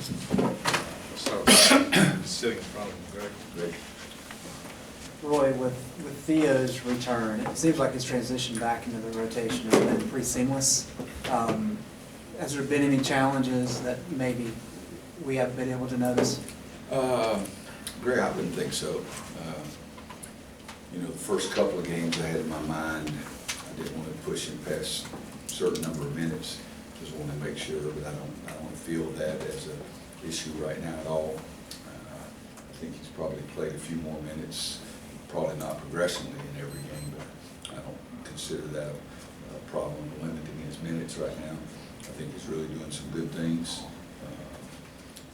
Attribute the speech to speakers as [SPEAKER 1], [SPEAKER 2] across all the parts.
[SPEAKER 1] So, sitting in front of him, Greg.
[SPEAKER 2] Roy, with Theo's return, it seems like his transition back into the rotation has been pretty seamless. Has there been any challenges that maybe we haven't been able to notice?
[SPEAKER 3] Greg, I wouldn't think so. The first couple of games I had in my mind, I didn't want to push him past a certain number of minutes. Just wanted to make sure, but I don't feel that as an issue right now at all. I think he's probably played a few more minutes, probably not progressionally in every game, but I don't consider that a problem limiting his minutes right now. I think he's really doing some good things.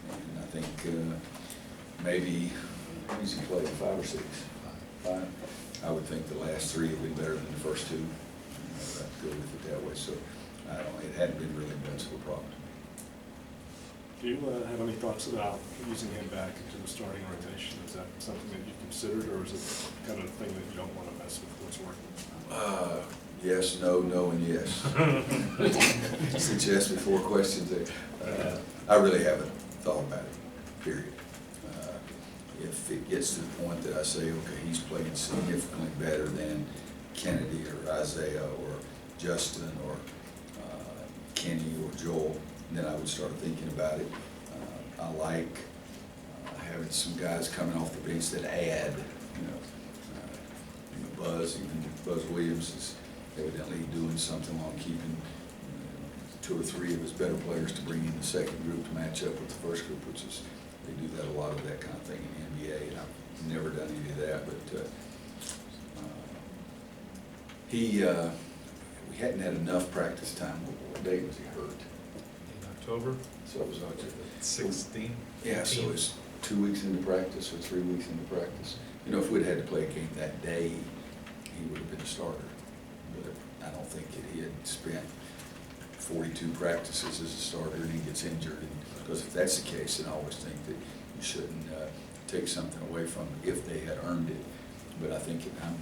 [SPEAKER 3] And I think maybe he's played 5 or 6. 5. I would think the last 3 would be better than the first 2. I'd go with it that way. So it hadn't been really much of a problem.
[SPEAKER 4] Do you have any thoughts about using him back into the starting rotation? Is that something that you've considered, or is it kind of a thing that you don't want to mess with what's working?
[SPEAKER 3] Yes, no, no, and yes. Since you asked me 4 questions there, I really haven't thought about it, period. If it gets to the point that I say, okay, he's playing significantly better than Kennedy or Isaiah or Justin or Kenny or Joel, then I would start thinking about it. I like having some guys coming off the bench that add, Buzz, even Buzz Williams is evidently doing something on keeping 2 or 3 of his better players to bring in the second group to match up with the first group, which is, they do that a lot of that kind of thing in the NBA, and I've never done any of that, but we hadn't had enough practice time. What day was he hurt?
[SPEAKER 1] In October,
[SPEAKER 3] So it was October.
[SPEAKER 1] 16.
[SPEAKER 3] Yeah, so it was 2 weeks into practice or 3 weeks into practice. If we'd had to play a game that day, he would have been a starter. But I don't think that he had spent 42 practices as a starter and he gets injured. Because if that's the case, then I always think that you shouldn't take something away from them if they had earned it. But I think I'm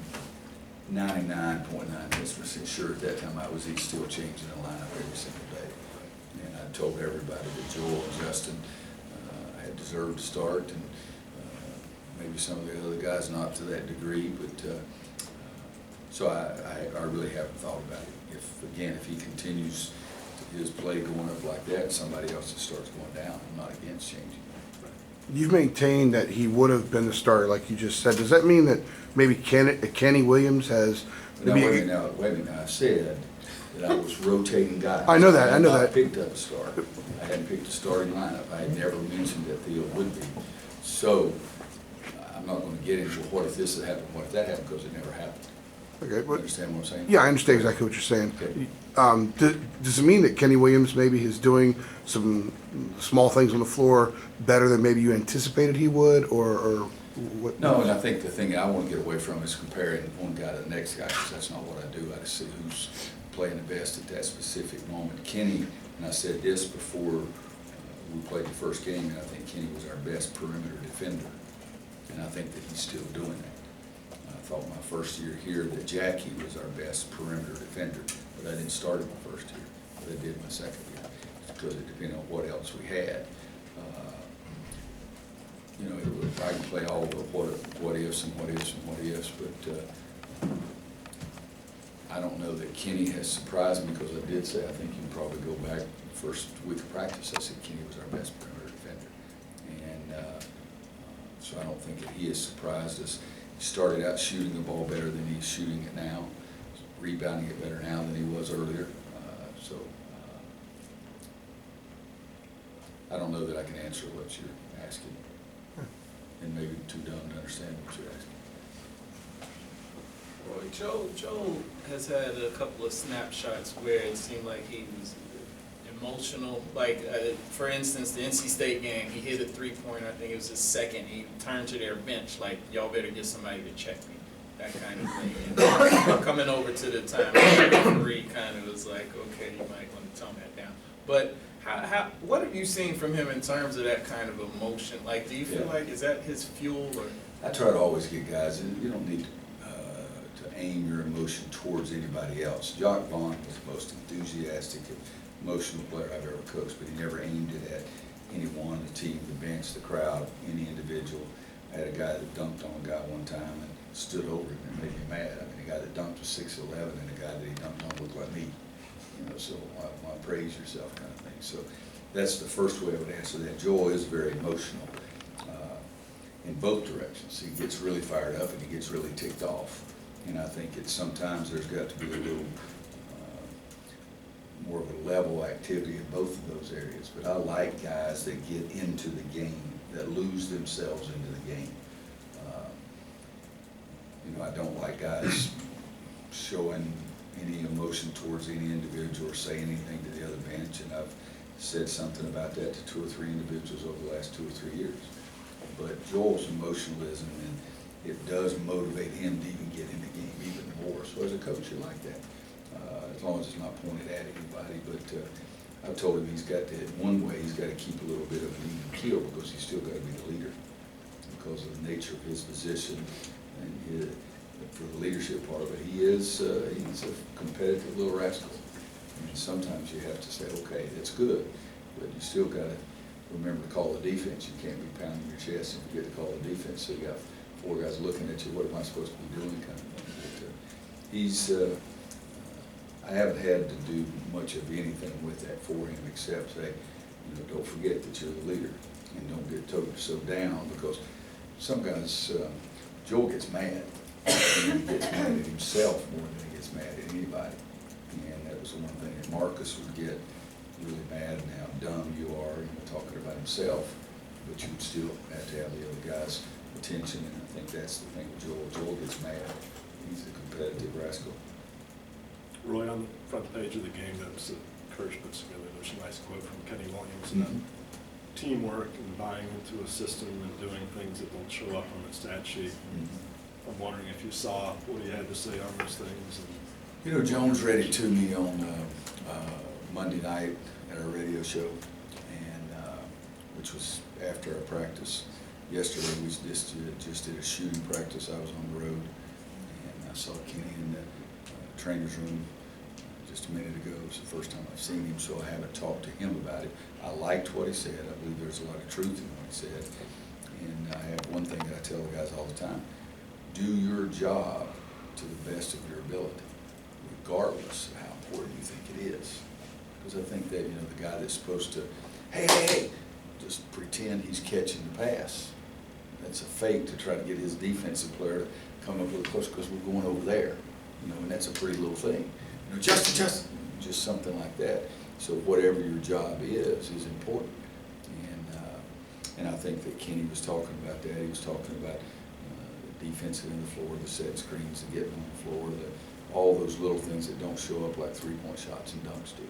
[SPEAKER 3] 99.9% sure at that time he's still changing the lineup every single day. And I told everybody that Joel and Justin had deserved to start, and maybe some of the other guys not to that degree, but so I really haven't thought about it. If he continues his play going up like that, somebody else just starts going down. I'm not against changing it.
[SPEAKER 5] You've maintained that he would have been the starter, like you just said. Does that mean that maybe Kenny Williams has maybe?
[SPEAKER 3] Wait a minute now. I said that I was rotating guys.
[SPEAKER 5] I know that.
[SPEAKER 3] I
[SPEAKER 5] I know
[SPEAKER 3] had not
[SPEAKER 5] that.
[SPEAKER 3] picked up a starter. I hadn't picked a starting lineup. I had never mentioned that Theo would be. So I'm not going to get into what if this had happened, what if that happened, because it never happened.
[SPEAKER 5] Okay,
[SPEAKER 3] You
[SPEAKER 5] but,
[SPEAKER 3] understand what I'm saying?
[SPEAKER 5] yeah, I understand exactly what you're saying.
[SPEAKER 3] Okay.
[SPEAKER 5] Does it mean that Kenny Williams maybe is doing some small things on the floor better than maybe you anticipated he would, or what?
[SPEAKER 3] No, and I think the thing I want to get away from is comparing one guy to the next guy, because that's not what I do. I just see who's playing the best at that specific moment. Kenny, and I said this before we played the first game, and I think Kenny was our best perimeter defender, and I think that he's still doing that. I thought my first year here that Jackie was our best perimeter defender, but I didn't start in my first year, but I did my second year, because it depended on what else we had. I can play all the what ifs and what ifs and what ifs, but I don't know that Kenny has surprised me, because I did say, I think you can probably go back first week of practice, I said Kenny was our best perimeter defender. And so I don't think that he has surprised us. He started out shooting the ball better than he's shooting it now, rebounding it better now than he was earlier. I don't know that I can answer what you're asking, and maybe too dumb to understand what you're asking.
[SPEAKER 6] Roy, Joel has had a couple of snapshots where it seemed like he was emotional. Like, for instance, the NC State game, he hit a three-pointer, I think it was his second. He turned to their bench like, y'all better get somebody to check me, that kind of thing. And coming over to the time, the referee kind of was like, okay, you might want to tone that down. But what have you seen from him in terms of that kind of emotion? Like, do you feel like, is that his fuel? Or?
[SPEAKER 3] I try to always get guys, and you don't need to aim your emotion towards anybody else. Jock Vaughn was the most enthusiastic and emotional player I've ever coached, but he never aimed it at anyone, the team, the bench, the crowd, any individual. I had a guy that dunked on a guy one time and stood over him and made me mad. I mean, a guy that dunked was 6'11", and a guy that he dunked on looked like me. You know, so why praise yourself kind of thing. So that's the first way I would answer that. Joel is very emotional in both directions. He gets really fired up and he gets really ticked off. And I think sometimes there's got to be a little more of a level activity in both of those areas. But I like guys that get into the game, that lose themselves into the game. You know, I don't like guys showing any emotion towards any individual or say anything to the other bench, and I've said something about that to 2 or 3 individuals over the last 2 or 3 years. But Joel's emotionalism, and it does motivate him to even get in the game even more. So as a coach, you like that, as long as it's not pointed at anybody. But I told him he's got to, in one way, he's got to keep a little bit of an even keel, because he's still got to be the leader because of the nature of his position and for the leadership part of it. He's a competitive little rascal. And sometimes you have to say, okay, that's good, but you still got to remember to call the defense. You can't be pounding your chest and forget to call the defense. So you got 4 guys looking at you, what am I supposed to be doing kind of thing. But, I haven't had to do much of anything with that for him except say, you know, don't forget that you're the leader and don't get so down, because some guys, Joel gets mad. And he gets mad at himself more than he gets mad at anybody. And that was the one thing that Marcus would get really mad and how dumb you are, you know, talking about himself, but you would still have to have the other guy's attention. And I think that's the thing with Joel. Joel gets mad. He's a competitive rascal.
[SPEAKER 4] Roy, on the front page of the game that Kirsch puts together, there's a nice quote from Kenny Williams about teamwork and buying into a system and doing things that don't show up on the stat sheet. I'm wondering if you saw what he had to say on those things.
[SPEAKER 3] You know, Jones read it to me on Monday night at our radio show, and which was after our practice. Yesterday we just did a shooting practice. I was on the road, and I saw Kenny in the trainer's room just a minute ago. It was the first time I've seen him, so I haven't talked to him about it. I liked what he said. I believe there's a lot of truth in what he said. And I have one thing that I tell the guys all the time: do your job to the best of your ability, regardless of how important you think it is. Because I think that, you know, the guy that's supposed to, hey, just pretend he's catching the pass, that's a fake to try to get his defensive player to come up with a close, because we're going over there. You know, and that's a pretty little thing. You know, just something like that. So whatever your job is important. And I think that Kenny was talking about that. He was talking about the defensive end of the floor, the set screens, the getting on the floor, all those little things that don't show up like 3-point shots and dunks do.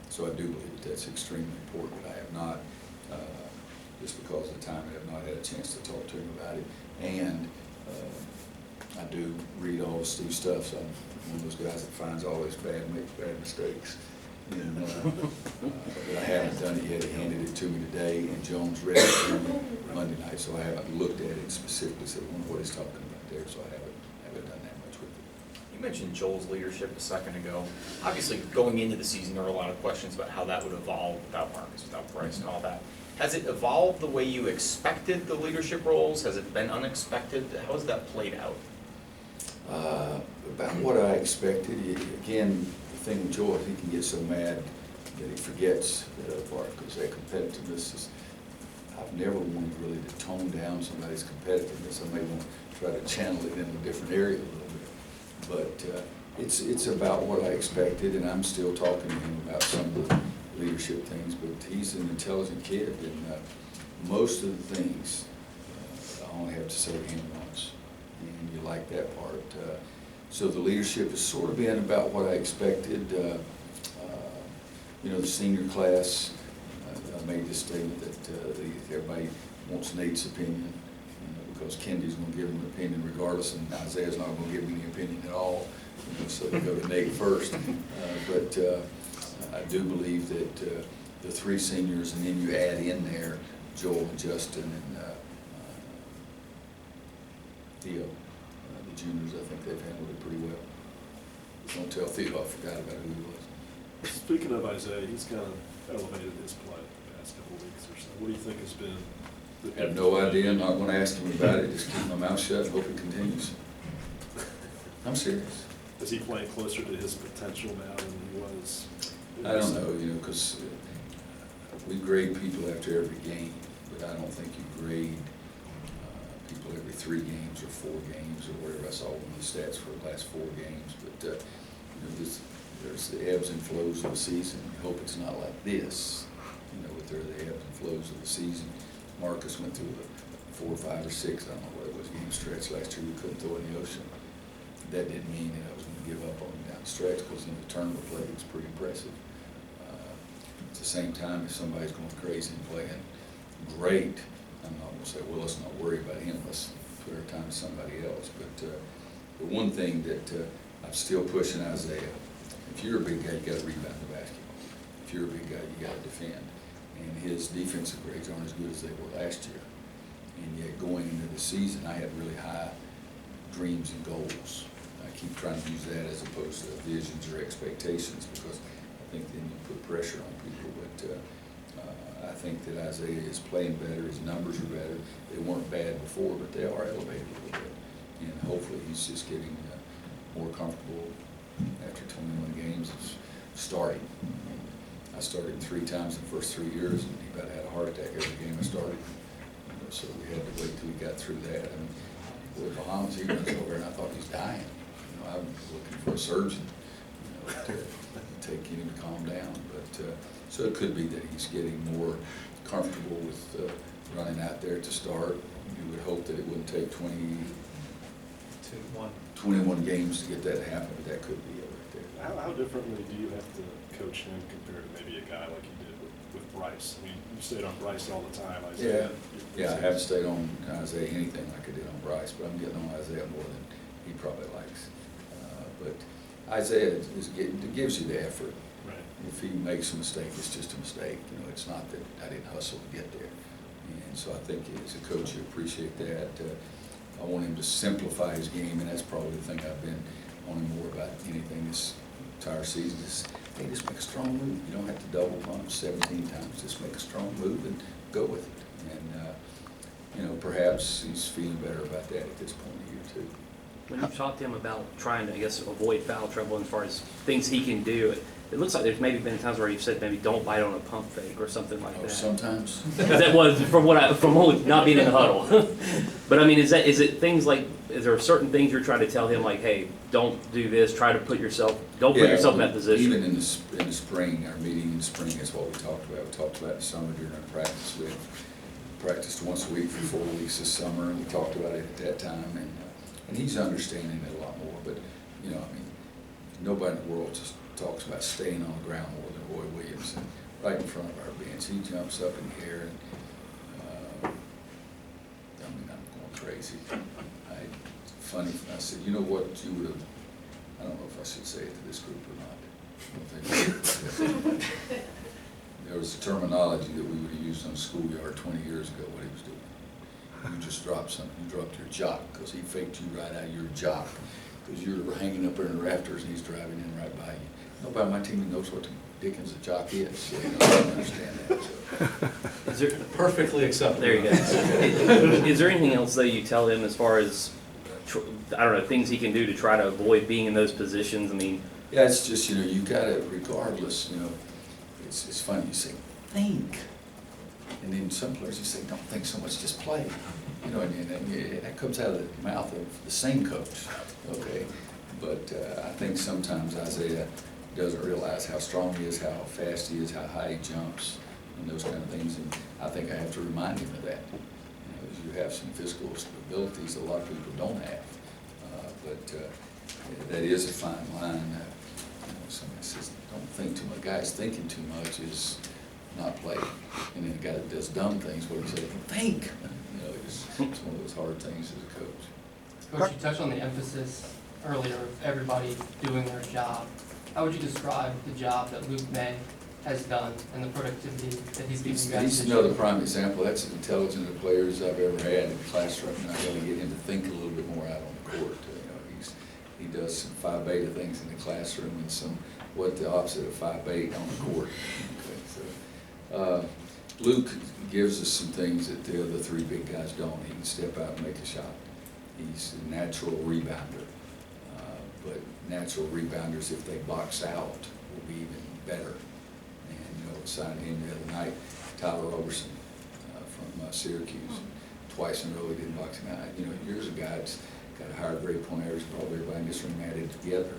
[SPEAKER 3] So I do believe that that's extremely important. But I have not, just because of the time, I have not had a chance to talk to him about it. And I do read all the Steve stuff, so I'm one of those guys that finds all his makes bad mistakes. And, but I haven't done it yet. He handed it to me today, and Jones read it to me Monday night, so I haven't looked at it specifically, so I wonder what he's talking about there, so I haven't done that much with it.
[SPEAKER 7] You mentioned Joel's leadership a second ago. Obviously, going into the season, there were a lot of questions about how that would evolve without Marcus, without Bryce, and all that. Has it evolved the way you expected the leadership roles? Has it been unexpected? How has that played out?
[SPEAKER 3] About what I expected. Again, the thing with Joel, he can get so mad that he forgets that other part, because that competitiveness is, I've never wanted really to tone down somebody's competitiveness. I may want to try to channel it in a different area a little bit. But it's about what I expected, and I'm still talking to him about some of the leadership things, but he's an intelligent kid, and most of the things I only have to say to him once, and you like that part. So the leadership has sort of been about what I expected. You know, the senior class, I made this statement that everybody wants Nate's opinion, because Kendi's going to give him an opinion regardless, and Isaiah's not going to give him any opinion at all. You know, so they go to Nate first. But I do believe that the 3 seniors, and then you add in there Joel and Justin and Theo, the juniors. I think they've handled it pretty well. Don't tell Theo I forgot about who he was.
[SPEAKER 4] Speaking of Isaiah, he's kind of elevated his play the past couple of weeks or so. what do you think has been?
[SPEAKER 3] I have no idea, I'm not gonna ask him about it, just keep my mouth shut and hope it continues. I'm serious.
[SPEAKER 4] Is he playing closer to his potential now than he was?
[SPEAKER 3] I don't know, you know, because we grade people after every game, but I don't think you grade people every 3 games or 4 games or whatever. I saw one of the stats for the last 4 games, but you know, there's the ebbs and flows of the season. You hope it's not like this, you know, but there are the ebbs and flows of the season. Marcus went through a 4, 5, or 6, I don't know what it was, game stretch last year we couldn't throw in the ocean. That didn't mean that I was going to give up on him down the stretch, because in the tournament play it's pretty impressive. At the same time, if somebody's going crazy and playing great, I'm not going to say, well, let's not worry about him, let's put our time to somebody else. But the one thing that I'm still pushing Isaiah, if you're a big guy, you got to rebound the basketball. If you're a big guy, you got to defend. And his defensive grades aren't as good as they were last year. And yet going into the season, I had really high dreams and goals. I keep trying to use that as opposed to visions or expectations, because I think then you put pressure on people. But I think that Isaiah is playing better, his numbers are better. They weren't bad before, but they are elevated a little bit. And hopefully he's just getting more comfortable after 21 games of starting. I started 3 times in the first 3 years, and he about had a heart attack every game I started. So we had to wait till we got through that. I mean, with Bahamas, he runs over and I thought he was dying. You know, I'm looking for a surgeon, you know, to take him to calm down. But so it could be that he's getting more comfortable with running out there to start. You would hope that it wouldn't take 21 games to get that to happen, but that could be it right there.
[SPEAKER 4] How differently do you have to coach him compared to maybe a guy like you did with Bryce? I mean, you stayed on Bryce all the time.
[SPEAKER 3] Yeah, I haven't stayed on Isaiah anything like I did on Bryce, but I'm getting on Isaiah more than he probably likes. But Isaiah gives you the effort.
[SPEAKER 4] Right.
[SPEAKER 3] If he makes a mistake, it's just a mistake. You know, it's not that I didn't hustle to get there. And so I think as a coach, you appreciate that. I want him to simplify his game, and that's probably the thing I've been on him more about anything this entire season. Is, hey, just make a strong move. You don't have to double pump 17 times. Just make a strong move and go with it. And you know, perhaps he's feeling better about that at this point in the year too.
[SPEAKER 8] When you talk to him about trying to, I guess, avoid foul trouble as far as things he can do, it looks like there's maybe been times where you've said maybe don't bite on a pump fake or something like that.
[SPEAKER 3] Sometimes.
[SPEAKER 8] Because that was from only not being in the huddle. But I mean, is it things like, is there certain things you're trying to tell him like, hey, don't do this, try to put yourself in that position?
[SPEAKER 3] Even in the spring, our meeting in the spring is what we talked about. We talked about in the summer during our practice. We practiced once a week for 4 weeks this summer, and we talked about it at that time. And he's understanding it a lot more. But you know, I mean, nobody in the world just talks about staying on the ground more than Roy Williams. And right in front of our bench, he jumps up in the air, and I mean, I'm going crazy. Funny, I said, you know what, you would have, I don't know if I should say it to this group or not. I don't think there was a terminology that we would have used on the schoolyard 20 years ago, what he was doing. You just dropped something, you dropped your jock, because he faked you right out of your jock, because you were hanging up there in the rafters and he's driving in right by you. Nobody on my team knows what the dickens a jock is, so you know, I don't understand that. So.
[SPEAKER 8] Is there,
[SPEAKER 1] Perfectly acceptable.
[SPEAKER 8] there you go. Is there anything else that you tell him as far as, I don't know, things he can do to try to avoid being in those positions? I mean,
[SPEAKER 3] Yeah, it's just, you know, you gotta, regardless, you know, it's funny, you say, think. And then some players, you say, don't think so much, just play. You know, and that comes out of the mouth of the same coach, okay? But I think sometimes Isaiah doesn't realize how strong he is, how fast he is, how high he jumps, and those kind of things. And I think I have to remind him of that. You have some physical abilities that a lot of people don't have, but that is a fine line. You know, somebody says, don't think too much. Guys thinking too much is not play. And then the guy that does dumb things, what do you say? Think. You know, it's one of those hard things as a coach.
[SPEAKER 9] Coach, you touched on the emphasis earlier of everybody doing their job. How would you describe the job that Luke May has done and the productivity that he's given you guys?
[SPEAKER 3] He's another prime example. That's as intelligent a player as I've ever had in the classroom, and I got to get him to think a little bit more out on the court. You know, he does some Phi Beta things in the classroom and some the opposite of Phi Beta on the court. Okay, so Luke gives us some things that the other three big guys don't. He can step out and make a shot. He's a natural rebounder. But natural rebounders, if they box out, will be even better. And, you know, signed him the other night, Tyler Roberson from Syracuse. Twice in a row he didn't box him out. You know, here's a guy that's got a higher grade point average, probably everybody in this room added together.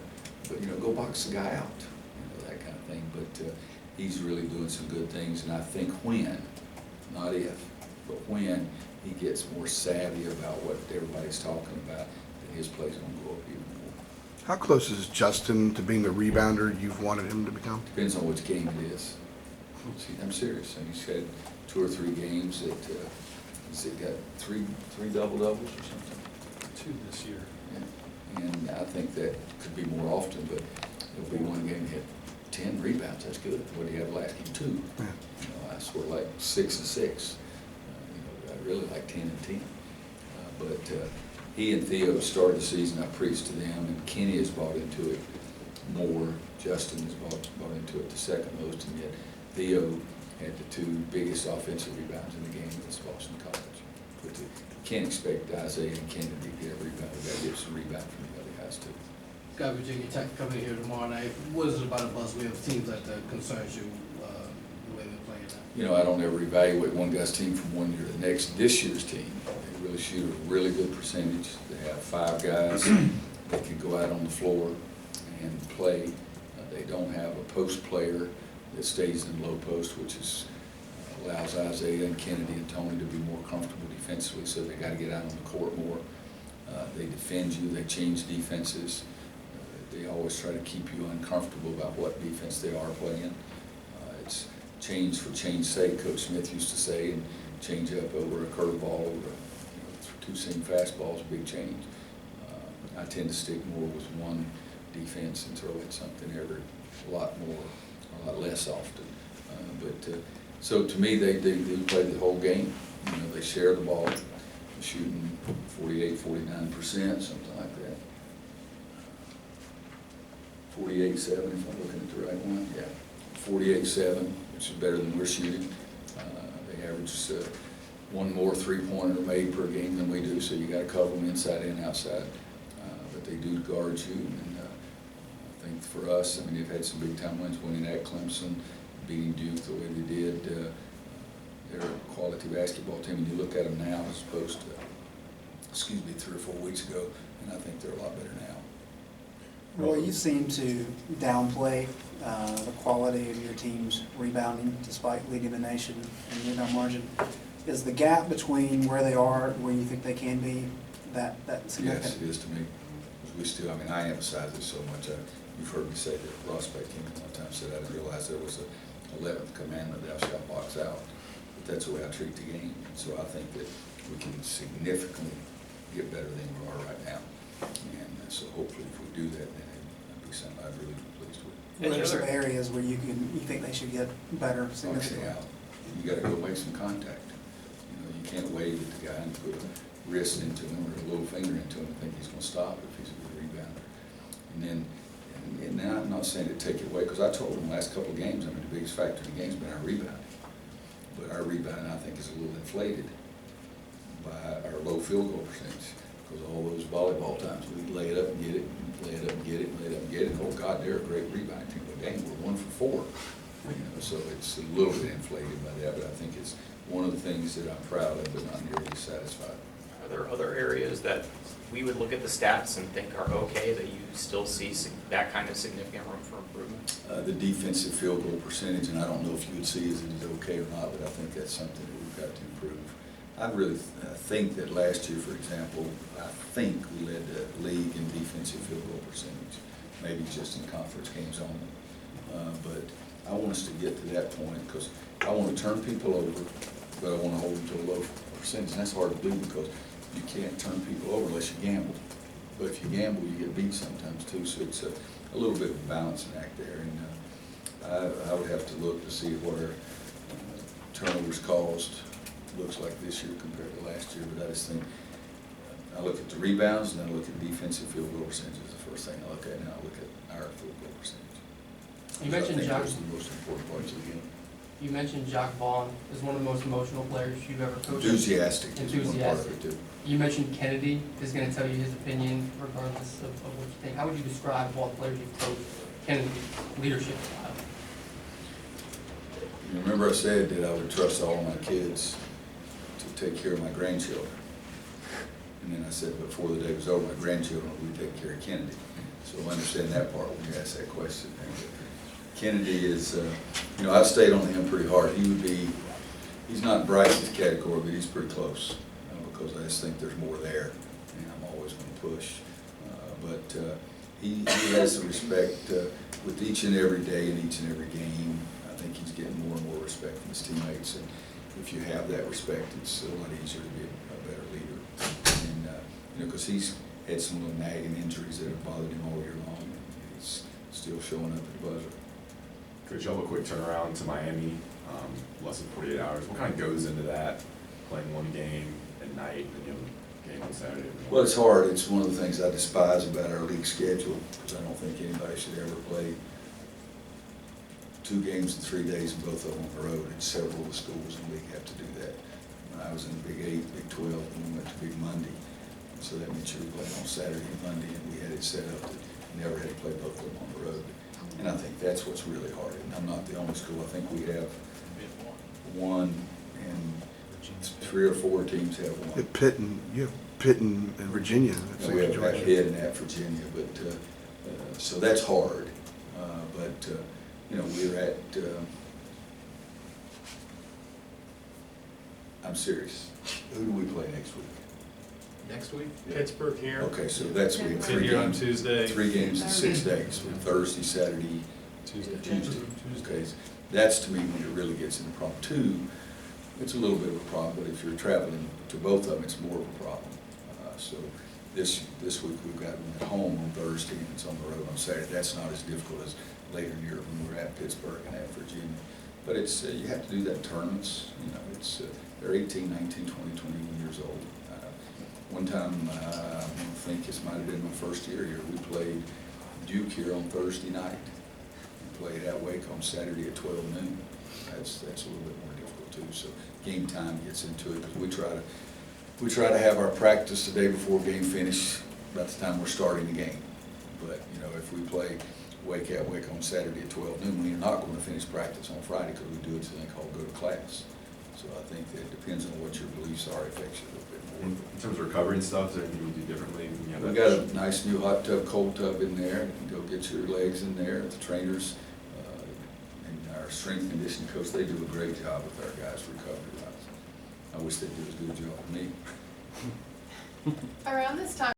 [SPEAKER 3] But, you know, go box the guy out, you know, that kind of thing. But he's really doing some good things, and I think when, not if, but when he gets more savvy about what everybody's talking about, then his play's gonna go up even more.
[SPEAKER 5] How close is Justin to being the rebounder you've wanted him to become?
[SPEAKER 3] Depends on which game it is. See, I'm serious. And he's had 2 or 3 games that, he's got three double-doubles or something.
[SPEAKER 1] 2 this year.
[SPEAKER 3] Yeah. And I think that could be more often, but there'll be one game he had 10 rebounds. That's good. What do you have last game? 2.
[SPEAKER 5] Yeah.
[SPEAKER 3] You know, I sort of like 6 and 6. You know, I really like 10 and 10. But he and Theo started the season. I preached to them, and Kenny has bought into it more. Justin has bought into it the second most, and yet Theo had the 2 biggest offensive rebounds in the game against Boston College. But you can't expect Isaiah and Kennedy to get a rebound. We've got to get some rebound from the other guys too.
[SPEAKER 10] Got Virginia Tech coming here tomorrow night. What is it about a Buzzway of teams like that concerns you, the way they're playing now?
[SPEAKER 3] You know, I don't ever evaluate one guy's team from one year to the next. This year's team, they really shoot a really good percentage. They have 5 guys that can go out on the floor and play. They don't have a post player that stays in low post, which is allows Isaiah and Kennedy and Tony to be more comfortable defensively, so they got to get out on the court more. They defend you, they change defenses. They always try to keep you uncomfortable about what defense they are playing. It's change for change's sake, Coach Smith used to say, and change up over a curveball, over 2 seam fastballs, big change. I tend to stick more with one defense and throw in something every a lot less often. So to me, they play the whole game. You know, they share the ball, shooting 48, 49%, something like that. 48-7, if I'm looking at the right one. Yeah, 48-7, which is better than we're shooting. They average 1 more 3-pointer made per game than we do, so you got to cover them inside and outside. But they do guard you, and I think for us, I mean, they've had some big time wins, winning at Clemson, beating Duke the way they did. They're a quality basketball team, and you look at them now as opposed to, 3 or 4 weeks ago, and I think they're a lot better now.
[SPEAKER 2] Roy, you seem to downplay the quality of your team's rebounding despite leading the nation in rebound margin. Is the gap between where they are and where you think they can be that significant?
[SPEAKER 3] Yes, it is to me. We still, I mean, I emphasize it so much. You've heard me say that Ross Beck came in one time, said I didn't realize there was a 11th commandment, thou shalt box out. But that's the way I treat the game. So I think that we can significantly get better than we are right now. And so hopefully if we do that, then it'll be something I'd really be pleased with.
[SPEAKER 2] What are some areas where you think they should get better
[SPEAKER 3] Boxing
[SPEAKER 2] significantly?
[SPEAKER 3] out. You gotta go make some contact. You know, you can't wave at the guy and put a wrist into him or a little finger into him and think he's gonna stop if he's a good rebounder. And now I'm not saying to take it away, because I told him the last couple of games, I mean, the biggest factor in the game's been our rebounding. But our rebounding, I think, is a little inflated by our low field goal percentage. Because all those volleyball times, we lay it up and get it, lay it up and get it, lay it up and get it. Oh God, they're a great rebounding team. But dang, we're 1 for 4. You know, so it's a little bit inflated by that, but I think it's one of the things that I'm proud of, but not nearly satisfied.
[SPEAKER 7] Are there other areas that we would look at the stats and think are okay, that you still see that kind of significant room for improvement?
[SPEAKER 3] The defensive field goal percentage, and I don't know if you would see as it is okay or not, but I think that's something that we've got to improve. I really think that last year, for example, I think we led the league in defensive field goal percentage, maybe just in conference games only. But I want us to get to that point because I want to turn people over, but I want to hold them to a low percentage. And that's hard to do because you can't turn people over unless you gamble. But if you gamble, you get beat sometimes too. So it's a little bit of a balancing act there. And I would have to look to see what our turnovers caused looks like this year compared to last year. But I just think I look at the rebounds and then I look at defensive field goal percentage is the first thing I look at. And I look at our field goal percentage.
[SPEAKER 9] You mentioned
[SPEAKER 3] I think
[SPEAKER 9] John.
[SPEAKER 3] those are the most important parts of the game.
[SPEAKER 9] You mentioned Jacques Vaughn is one of the most emotional players you've ever coached.
[SPEAKER 3] Enthusiastic is one part of
[SPEAKER 9] Enthusiastic.
[SPEAKER 3] it too.
[SPEAKER 9] You mentioned Kennedy is going to tell you his opinion regardless of what you think. How would you describe of all the players you've coached Kennedy's leadership style?
[SPEAKER 3] You remember I said that I would trust all of my kids to take care of my grandchildren. And then I said before the day was over, my grandchildren would take care of Kennedy. So I understand that part when you ask that question. Kennedy is, I've stayed on him pretty hard. He would be, he's not Bryce's category, but he's pretty close. Because I just think there's more there, and I'm always going to push. But he has the respect with each and every day and each and every game. I think he's getting more and more respect from his teammates. And if you have that respect, it's a lot easier to be a better leader. And because he's had some little nagging injuries that have bothered him all year long, and he's still showing up at the buzzer.
[SPEAKER 11] Coach, you have a quick turnaround to Miami, less than 48 hours. What kind of goes into that, playing one game at night and the other game on Saturday?
[SPEAKER 3] Well, it's hard. It's one of the things I despise about our league schedule, because I don't think anybody should ever play 2 games in 3 days and both of them on the road. And several of the schools in the league have to do that. When I was in the Big 8, Big 12, and we went to Big Monday. So that meant you were playing on Saturday and Monday, and we had it set up that you never had to play both of them on the road. And I think that's what's really hard. And I'm not the only school. I think we have one, and 3 or 4 teams have one.
[SPEAKER 5] You have Pitt and Virginia. That's
[SPEAKER 3] And we
[SPEAKER 5] a
[SPEAKER 3] have
[SPEAKER 5] situation.
[SPEAKER 3] at Pitt and at Virginia, but, so that's hard. We're at, I'm serious. Who do we play next week?
[SPEAKER 1] Next week?
[SPEAKER 6] Pittsburgh here.
[SPEAKER 3] Okay, so that's, we have 3
[SPEAKER 1] Here on
[SPEAKER 3] games.
[SPEAKER 1] Tuesday.
[SPEAKER 3] 3 games in 6 days, with Thursday, Saturday,
[SPEAKER 1] Tuesday.
[SPEAKER 3] Tuesday. Okay, that's to me when it really gets into problem. 2, it's a little bit of a problem, but if you're traveling to both of them, it's more of a problem. So this week we've got one at home on Thursday and it's on the road on Saturday. That's not as difficult as later in the year when we're at Pittsburgh and at Virginia. But it's, you have to do that in tournaments. It's, they're 18, 19, 20, 21 years old. One time, I think this might have been my first year here, we played Duke here on Thursday night. We played at Wake on Saturday at 12 noon. That's a little bit more difficult too. So game time gets into it, because we try to have our practice the day before game finish, about the time we're starting the game. But, if we play Wake at Wake on Saturday at 12 noon, we're not going to finish practice on Friday, because we do it something called go to class. So I think that it depends on what your beliefs are, it affects you a little bit more.
[SPEAKER 11] In terms of recovery and stuff, is there anything you do differently? when you have
[SPEAKER 3] We
[SPEAKER 11] that-
[SPEAKER 3] got a nice new hot tub, cold tub in there. You can go get your legs in there. The trainers and our strength conditioning coach, they do a great job with our guys' recovery. I wish they'd do as good a job as me.
[SPEAKER 12] Around this time